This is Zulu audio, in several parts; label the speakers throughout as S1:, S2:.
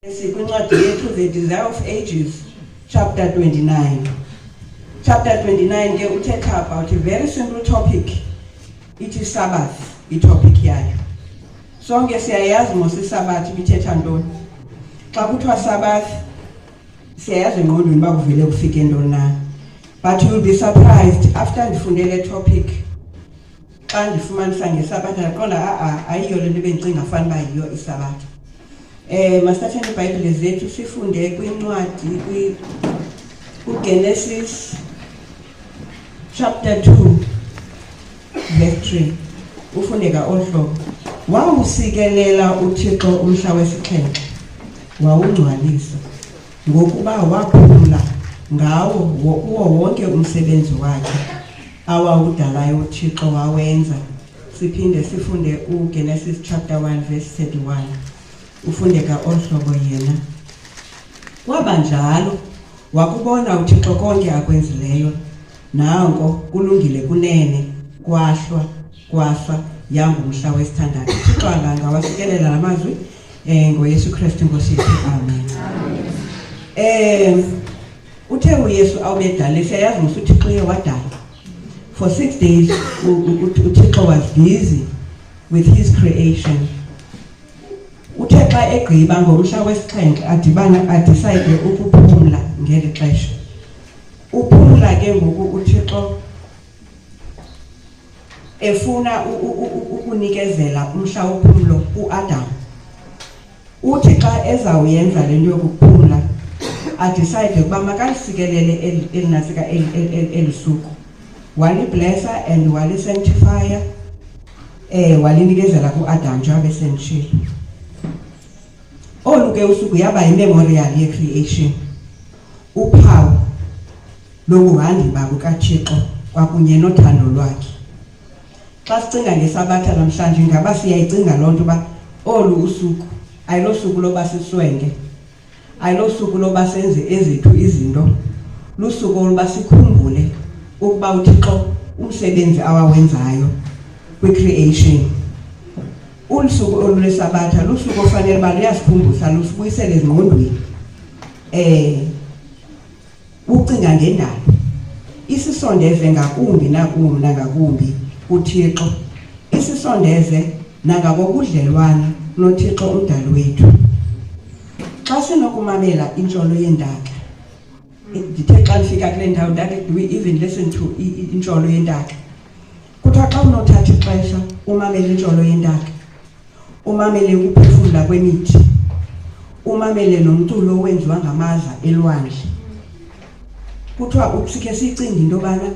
S1: Sikwincwadi yethu The Desire of Ages, chapter 29. Chapter 29 ke uthetha about a very simple topic. It is Sabbath, topic yayo. Sonke siyayazi mos iSabbath ithetha ntoni. Xa kuthiwa Sabbath siyayazi engqondweni uba kuvele kufike ntoni na. But you'll be surprised after ndifunde le topic. Xa ndifumanisa ngeSabbath ndaqonda ayiyo le nto bendicinga fanuba yiyo iSabbath. Masithathe iBhayibhile zethu sifunde kwincwadi kuGenesis chapter 2 verse 3. Ufundeka ohlobo. Wawusikelela uThixo umhla wesixhenxe. Wawungcwalisa ngokuba waphumla ngawo kuwo wonke umsebenzi wakhe awawudalayo uThixo wawenza. Siphinde sifunde uGenesis chapter 1 verse 31. Ufundeka ohlobo yena. Kwaba njalo wakubona uThixo konke akwenzileyo, nanko kulungile kunene, kwahlwa kwasa yangumhla wesithandathu. Uthixo angawasikelela lamazwi ngoYesu Kristu Nkosi yethu. Amen. Uthe uYesu awubedala siyayazi ngosuthixo uye wadala. For 6 days uThixo was busy with his creation. Uthe xa egqiba ngomhla wesixhenxe adicide ukuphumla ngeli xesha. Uphumla ke ngoku uThixo efuna ukunikezela umhla wophumlo kuAdam. Uthi xa ezawuyenza le nto yokuphumla adicide ukuba makalisikelele elinasika elisuku. Waliblessa and walisanctifya, walinikezela kuAdam njengoba besenditshilo. Olu ke usuku yaba yimemorial ye-creation, uphawu lobuhandiba bukaThixo kwakunye nothando lwakhe. Xa sicinga ngeSabatha namhlanje ngaba siyayicinga loo nto uba olu usuku ayilo suku loba siswenge, ayilo suku loba senze ezethu izinto, lusuku oluba sikhumbule ukuba uThixo umsebenzi awawenzayo kwi-creation. Usuku olulweSabatha lusuku ofanele uba luyasikhumbuza, lusibuyisele ezingqondweni ucinga ngendalo, isisondeze ngakumbi nangakumbi kuThixo, isisondeze nangakobudlelwane noThixo umdali wethu. Xa sinokumamela intsholo yendaka, ndithe xa ndifika kule ndawo ndake, do we even listen to intsholo yendaka? Kuthiwa xa unothatha ixesha umamele intsholo yendaka, umamele ukuphefumla kwemithi, umamele nomculo owenziwa ngamaza elwandle. Kuthiwa usikhe sicinge into yobana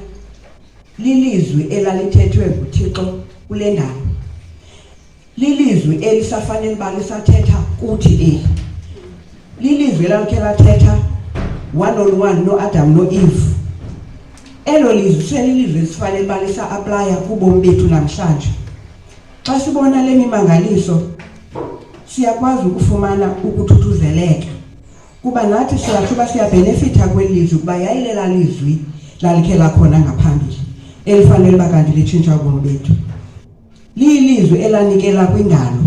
S1: lilizwi elalithethwe nguThixo kule ndawo, lilizwi elisafanele uba lisathetha kuthi eli, lilizwi elalukhe lathetha one-on-one noAdam noEve. Elo lizwi selilizwi esifanele uba lisa-aplaya kubomi bethu namhlanje. Xa sibona le mimangaliso siyakwazi ukufumana ukuthuthuzeleka kuba nathi siyathuba siyabhenefitha kweli lizwi kuba yayilela lizwi lalikhe lakhona ngaphambili elifanele uba kanti litshintsha ubomi bethu. Lilizwi elanikela kwindalo,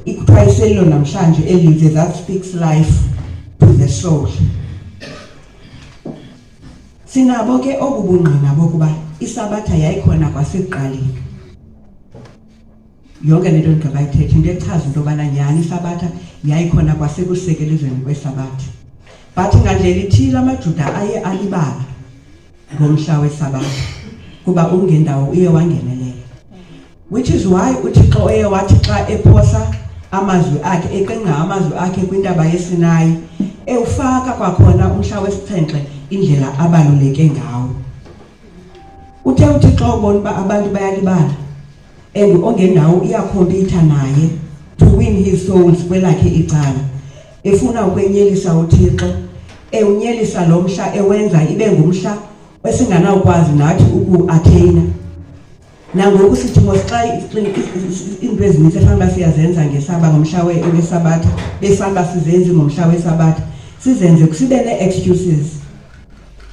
S1: ikuthiwa iselilo namhlanje elizwi that speaks life to the soul. Sinabo ke obu bungqina bokuba iSabatha yayikhona kwasekuqaleni. Yonke le nto ndingakayithetha into echaza into yobana nyhani iSabatha yayikhona kwasekusekelezweni kweSabatha. But ngandlela ithile amaJuda aye alibala ngomhla weSabatha kuba ungendawo uye wangenelela. Which is why uThixo eye wathi xa ephosa amazwi akhe, eqingqa amazwi akhe kwintaba yeSinayi, ewufaka kwakhona umhla wesixhenxe indlela abaluleke ngawo. Uthe uThixo ubona uba abantu bayalibala and ongendawo iyakhompyutha naye to win his souls kwelakhe icala, efuna ukwenyelisa uThixo, ewunyelisa lo mhla ewenza ibe ngumhla esinganawukwazi nathi ukuatheyina. Nangoku sithi xa iinto ezininzi efanuba siyazenza ngesaba ngomhla weSabatha, befanuba sizenzi ngomhla weSabatha, sizenze sibe nee-excuses.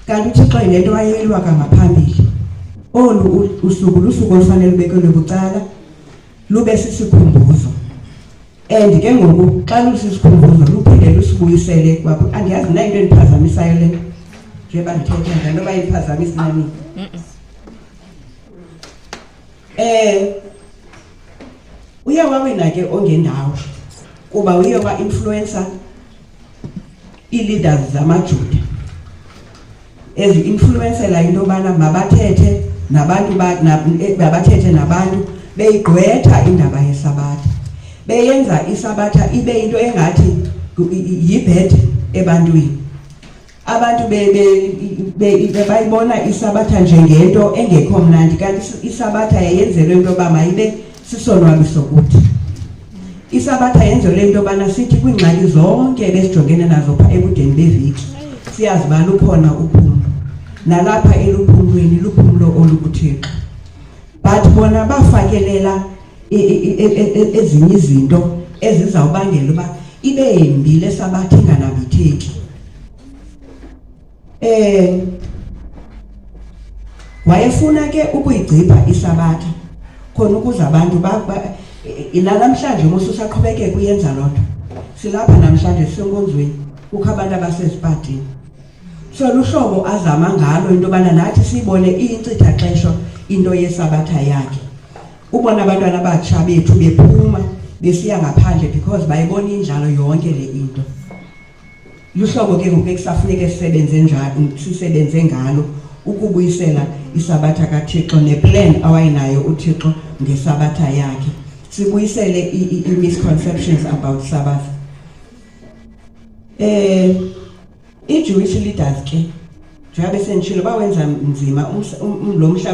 S1: Kanti uThixo yile nto wayeyilwa kangaphambili. Olu usuku lusuku olufanele ubekelwe bucala, lube sisikhumbuzo and ke ngoku xa lusisikhumbuzo luphinde lusibuyisele kwapho andiyazi na into endiphazamisayo le njengoba ndithetha njalo noba iphazamisa nani uye wawina ke ongendawo kuba uye wa-influencer ii-leaders zamajuda ezi-influencela into yobana mabathethe nabantu mabathethe nabantu beyigqwetha indaba yesabatha beyenza isabatha ibe into engathi yibhedi ebantwini abantu bayibona isabatha njengento engekho mnandi kanti isabatha yayenzelwe into yoba mayibe sisonwabiso kuthi isabatha yenzelwe into yobana sithi kwiingxaki zonke besijongene nazo phaa ebudeni beveki siyazi uba lukhona uphumlo nalapha eluphumlweni luphumlo olukuThixo but bona bafakelela ezinye izinto ezizawubangela uba ibe yimbi lesabatha inganambitheki wayefuna ke ukuyigcipha isabatha khona ukuze abantu namhlanje umususaqhubekeka uyenza loo nto silapha namhlanje sisenkonzweni kukho abantu abasezipatini so luhlobo azama ngalo into yobana nathi siyibone iyincitha xesha into yesabatha yakhe ubona abantwana abatsha bethu bephuma besiya ngaphandle because bayibona injalo yonke le into luhlobo ke ngoku ekusafuneka sisebenze ngalo ukubuyisela isabatha kaThixo neplan awayinayo uThixo ngesabatha yakhe sibuyisele i-misconceptions about Sabbath i-Jewish leaders ke njengoba senitshilo bawenza nzima lo mhla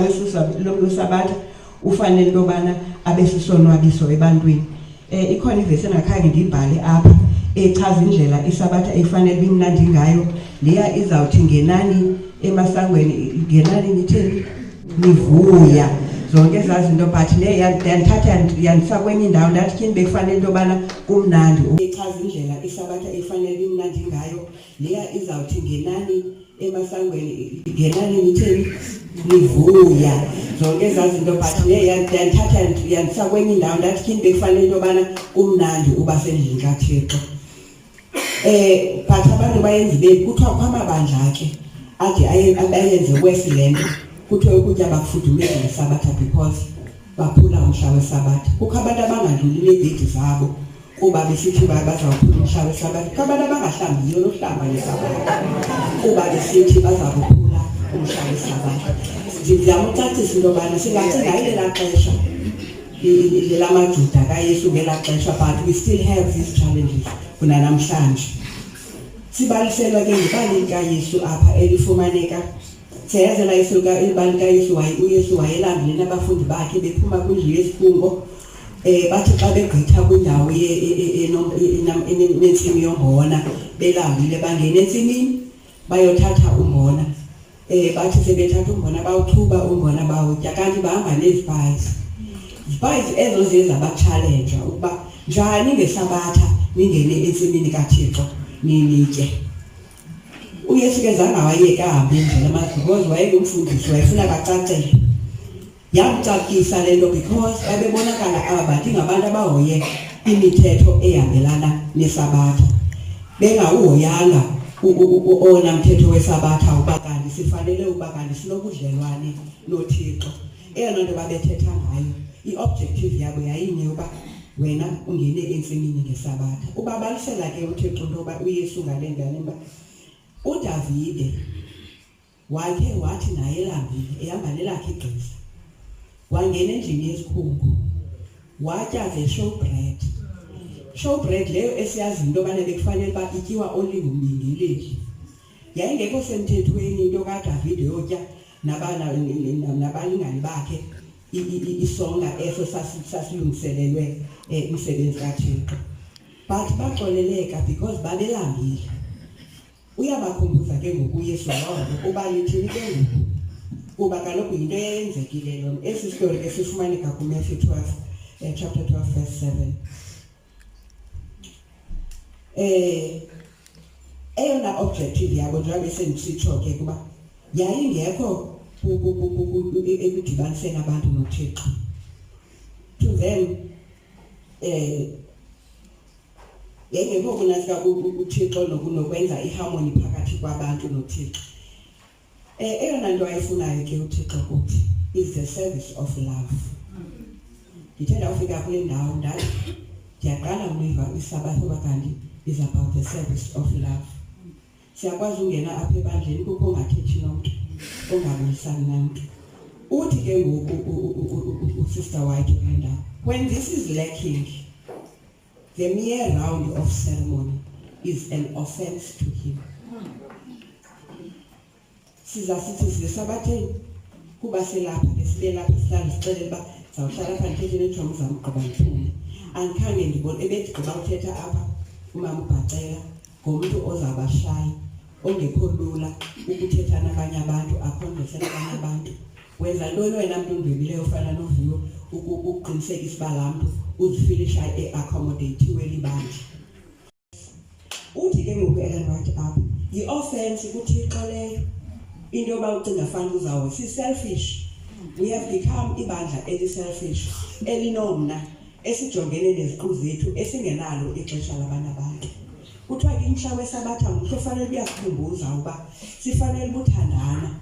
S1: wesabatha ufanele into yobana abesisonwabiso ebantwini ikhona ivesi engakhange ndibhale apha echaza indlela isabatha efanele imnandi ngayo leya izawuthi ngenani emasangweni ngenani nitheni nivuya zonke ezazinto but le yandithatha yandisa kwenye indawo ndathi kini bekufanele into yobana kumnandi echaza indlela isabatha efanele imnandi ngayo leya izawuthi ngenani emasangweni ngenani nitheni nivuya zonke ezazinto but le yandithatha yandisa kwenye indawo ndathi kini bekufanele into yobana kumnandi uba sendlini kaThixo but abantu bayenzi kuthiwa kwamabandla ke ade ayenze wesilento kuthiwe ukutya bakufudumeza ngesabatha because baphula umhla wesabatha kukho abantu abangandluli neebhedi zabo kuba besithi bazawuphula umhla wesabatha kukho abantu abangahlambiyo nohlamba ngesabatha kuba besithi bazawuphula umhla wesabatha ndizama ucacisa into yobana singacinga ilela xesha lamajuda kaYesu ngelaa xesha but we still have these challenges kunanamhlanje sibaliselwa ke ngebali likaYesu apha elifumaneka siyazela ibali likaYesu uYesu wayelambile nabafundi bakhe bephuma kwindlu yesifungo bathi xa begqitha kwindawo enentsimi yombona belambile bangena entsimini bayothatha umbona bathi sebethatha umbona bawuthuba umbona bawutya kanti bahamba nezipayisi ezo ziye zabatshalenja ukuba njani ngesabatha ningene entsimini kaThixo nilitye uYesu ke zange wayeka ahambe indlela because wayengumfundisi wayefuna bacacele yamcacisa le nto because babebonakala aba bantu ngabantu abahoye imithetho ehambelana nesabatha bengawuhoyanga owona mthetho wesabatha uba kanti sifanele uba kanti sinobudlelwane noThixo eyona nto babethetha ngayo i-objective yabo yayinye uba wena ungene entsimini ngesabatha ubabalisela ke uThixo into yoba uYesu ngale ndlela uba uDavide wakhe wathi naye elambile ehamba nelakhe igqisa wangena endlini yesikhungu watya the showbread leyo esiyazi into yobana bekufanele uba ityiwa only ngumbingeleli yayingekho semthethweni into kaDavide yotya nabalingani bakhe isonga eso sasilungiselelwe umsebenzi kaThixo but baxoleleka because babelambile uyabakhumbuza ke ngoku uYesu wawo uba lithini ke ngoku kuba kaloku yinto eyenzekile lona esi story esifumaneka kuMatthew 12 chapter 12 verse 7 eyona objective yabo njengoba sendisitsho ke kuba yayingekho ekudibaniseni abantu noThixo to them yengekho kunasika uThixo nokwenza iharmony phakathi kwabantu noThixo. Eyona nto ayifunayo ke uThixo kuthi is the service of love. Ngithanda ufika kule ndawo ndathi ndiyaqala ukuyiva isabatho bakanti is about the service of love. Siyakwazi ungena apha ebandleni kukho ongathethi nomntu, ongabulisani nomntu. Uthi ke ngoku usister wakhe kule ndawo, when this is lacking, the mere round of ceremony is an offense to him. Sizasithi sisabatheni kuba selapha lesibelapha sihlala sixelela uba zawuhlala apha ndithethe neetshomi zam ugqiba ndiphume. Andikhange ndibone ebethi gqiba uthetha apha umama uBhacela ngomntu ozawubashayi, ongekho lula ukuthetha nabanye abantu, akhondise nabanye abantu. Wenza ntoni wena mntu undwebileyo ofana noViwo ukuqinisekisa uba laa mntu uzifilisha accommodatiwe libandla. Uthi ke ngoku Ellen White apha yi-offense kuThixo leyo into yoba ucinga fanele uzawuwe si-selfish. We have become ibandla eli-selfish, elinomna, esijongene neziqu zethu, esingenalo ixesha labanye abantu. Kuthiwa ke umhla wesabatha mhla ofanele uyasikhumbuza uba sifanele ubuthandana.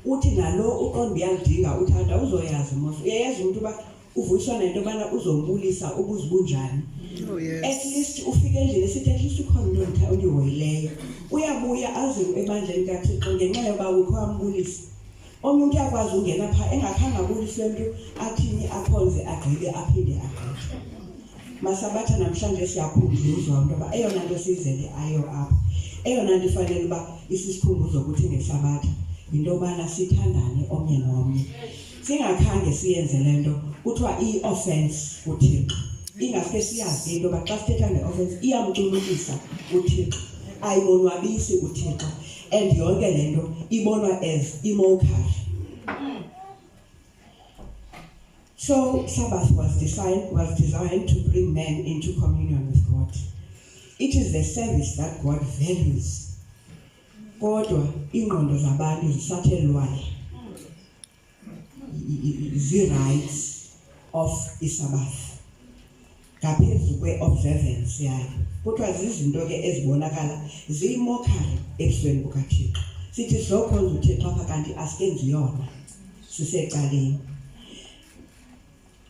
S1: Uthi nalo uqondo uyalidinga uthanda uzoyazi mos. Uyayazi umuntu uba uvuyiswa nento yobana uzombulisa ubuzibunjani. At least ufike endlini esithi at least ukhona into ondihoyileyo. Uyabuya aze ebandleni kaThixo ngenxa yoba ukho ambulisa. Omnye umuntu uyakwazi ungena pha engakhange abuliswe mntu athini akhonze agqibe aphinde agqibe. Masabatha namhlanje siyakhunjuzwa into yoba eyona nto sizele ayo apha, eyona nto ifanele uba isisikhumbuzo ukuthi ngesabatha into yobana sithandane omnye nomnye. Singakhange siyenze le nto kuthiwa i-offense kuThixo. Ingasuke siyazi into yoba xa sithetha nge-offense iyamculukisa uThixo, ayibonwabisi uThixo, and yonke le nto ibonwa as i-mockery. So Sabbath was designed to bring men into communion with God. It is the service that God values. Kodwa ingqondo zabantu zisathelwayo zi-rights of iSabbath ngaphezu kwe-observance yayo. Kuthiwa zizinto ke ezibonakala ziyi-mockery ebusweni bukaThixo. Sithi sizokhonza uThixo apha kanti asikenzi yona, sisecaleni.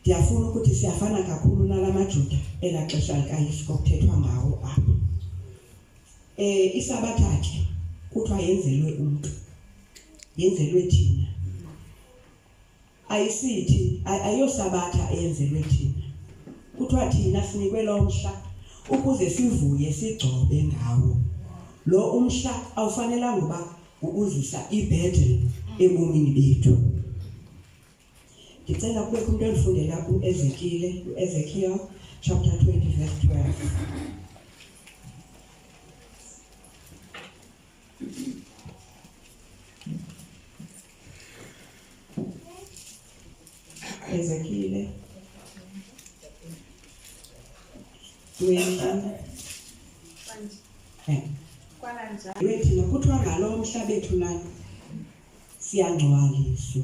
S1: Ndiyafuna ukuthi siyafana kakhulu nala maJuda elaa xesha likaYesu kokuthethwa ngawo apha. Isabatha ke kuthiwa yenzelwe umntu, yenzelwe thina. Ayisithi ayosabatha eyenzelwe thina. Kuthiwa thina sinikwe lo mhla ukuze sivuye sigcobe ngawo. Lo umhla awufanelanga uba ukuzisa ibhedle ebomini bethu. Ndicela kubekho umuntu endifundela u-Ezekiel chapter 20 verse 12. Ezekiel 20. Thina kuthiwa ngalo mhla bethu nani siyangcwaliswa,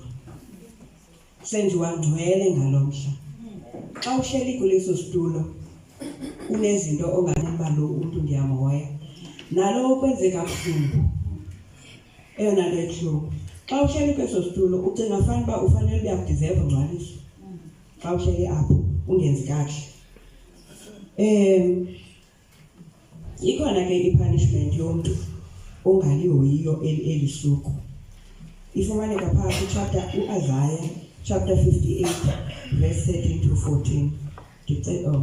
S1: senziwa ngcwele ngalo mhla. Xa uhleli kuleso situlo unezinto onganemba lo umuntu ndiyamhoya nalo kwenzeka kabuhlungu, eyona nto ebuhlungu. Xa uhleli kweso situlo ucinga fanuba ufanele uyakudiserve ungcwaliswa. Xa uhleli apho ungenzi kakuhle. Ikhona ke i-punishment yomntu ongalihoyiyo elisuku. Ifumaneka phakathi chapter uIsaiah chapter 58 verse 13 to 14. Ndicela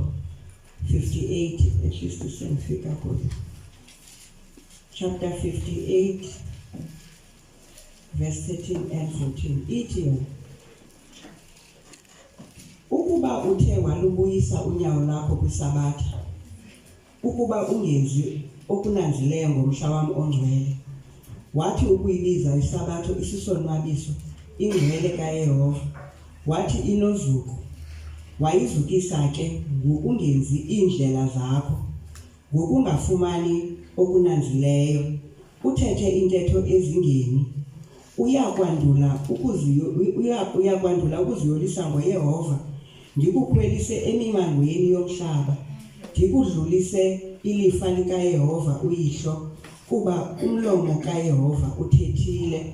S1: 58 at least sengifika kuyo. Chapter 58 verse 13 and 14. Ithi ukuba uthe walubuyisa unyawo lakho kwisabatha, ukuba ungenzi okunanzileyo ngomhla wam ongcwele, wathi ukuyibiza isabatho isisonwabiso, ingcwele kaYehova, wathi inozuku, wayizukisa ke ngokungenzi iindlela zakho, ngokungafumani okunanzileyo, uthethe intetho ezingeni, uyakwandula ukuziyolisa ngoYehova, ndikukhwelise emimangweni yomhlaba, ngikudlulise ilifa likaYehova uyihlo kuba umlomo kaYehova uthethile.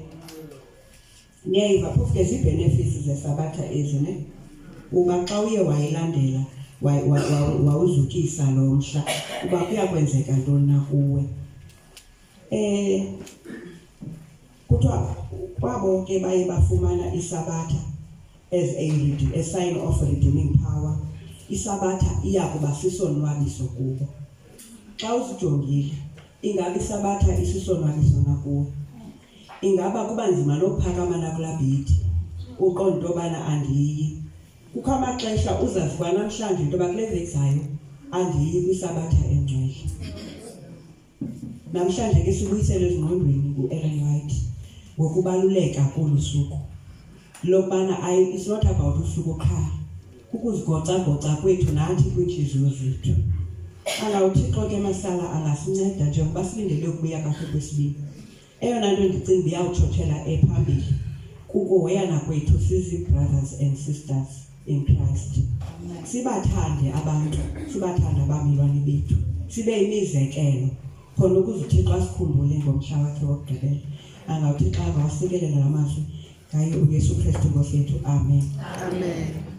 S1: Ngiyayiva phofu ke benefits zesabatha ezine uba xa uye wayilandela wawuzukisa lo mhla uba kuyakwenzeka ntoni na kuwe. Kuthiwa kwabo ke baye bafumana isabatha as a sign of redeeming power. Isabatha iyakuba sisonwabiso kubo. Xa uzijongile ingaba isabatha isisonwabiso na kuwe. Ingaba kuba nzima nokuphakama nakulaa bhedi uqonda into yobana andiyi. Kukho amaxesha uzaziba namhlanje into yoba kule veki zayo andiyi kwisabatha engcwele. Namhlanje ke sibuyisele ezingqondweni ku-Ellen White ngokubaluleka kolu suku lokubana it's not about usuku qha, kukuzigoca-goca kwethu nathi kwiintliziyo zethu. UThixo ke masala angasinceda njengoba silindele ukubuya kahle kwesibini. Eyona nto ndicinga iyawutshothela ephambili kukuhoyana kwethu sizi-brothers and sisters in Christ. Sibathande abantu, sibathande abamelwane bethu, sibe yimizekelo khona ukuze uThixo asikhumbule ngomhla wakhe wokugqibela. UThixo angawasikelela la mazwi ngaye uYesu Kristu Nkosi yethu. Amen.
S2: Amen.